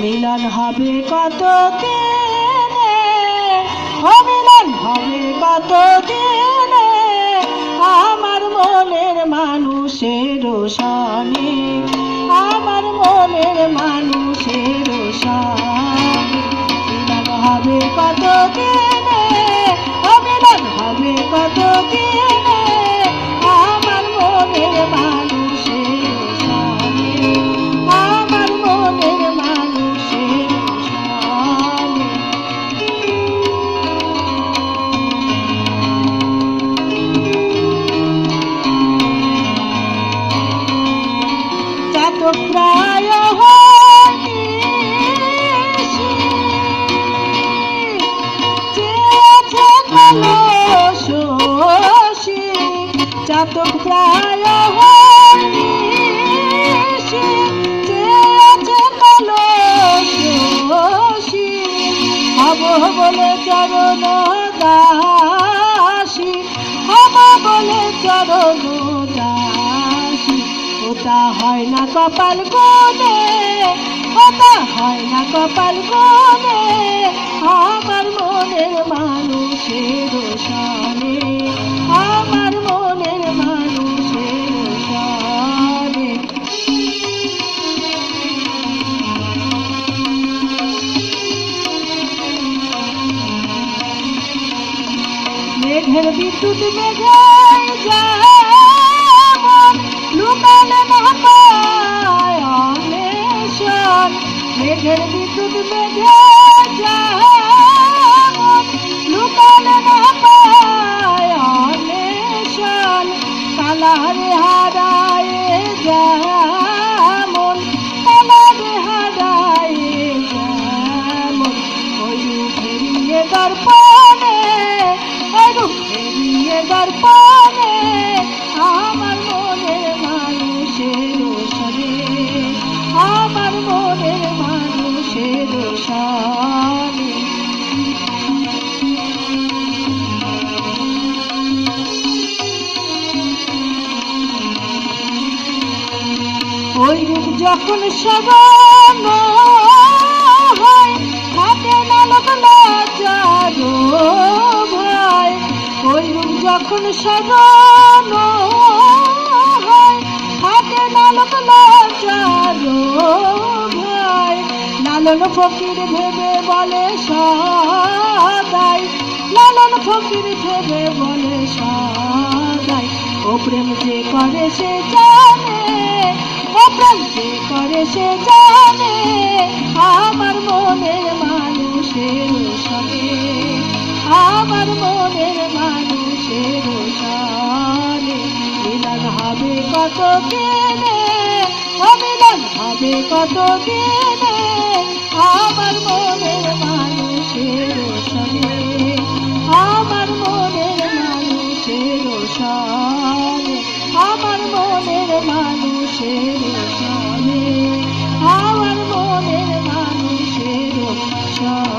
মিলন হবে কত দিনে, ও মিলন হবে কত দিনে, আমার মনের মানুষের সনে, আমার মনের মানুষের সনে। মিলন হবে কত দিনে, ও মিলন হবে কত দিনে, আমার মনের মানুষের সনে, আমার মনের মানুষের সনে। চাতক প্রায় হইছি, চেয়েছে কলসি, চাতক প্রায় হইছি, চেয়েছে কলসি, হব বলে চরণ দাসী, হব বলে চরণ দাসী। ওটা হয় না কপাল গুনে, ওটা হয় না কপাল গুনে, আমার মনের মানুষের সনে, আমার মনের মানুষের সনে। মেঘের বিদ্যুৎ মেঘে যেমন লুকালে না পায় অন্বেষণ, মেঘের বিদ্যুৎ মেঘে যেমন লুকালে না পায় অন্বেষণ, কালারে হারায় যেমন, কালারে হারায় যেমন, ওই ফেরিয়ে দর্পণে, ওই ফেরিয়ে দর্পণে, আমার মনের মানুষের সনে, আমার মনের মানুষের সনে। ওই রূপ যখন স্মরণ হয়, থাকে না লোক লজ্জার ভয়, ওই রূপ যখন স্মরণ হয়, থাকে না লোক লজ্জার ভয়। লালন ফকির ভেবে বলে সদাই, লালন ফকির ভেবে বলে সদাই, ও প্রেম যে করে সে জানে, ও প্রেম যে করে সে জানে, আমার মনের মানুষের সনে, আমার মনের মানুষের সনে। মিলন হবে কত দিনে, ও মিলন হবে কত দিনে, আমার মনের মানুষের সনে, আমার মনের মানুষের সনে, আমার মনের মানুষের সনে, আমার মনের মানুষের সনে।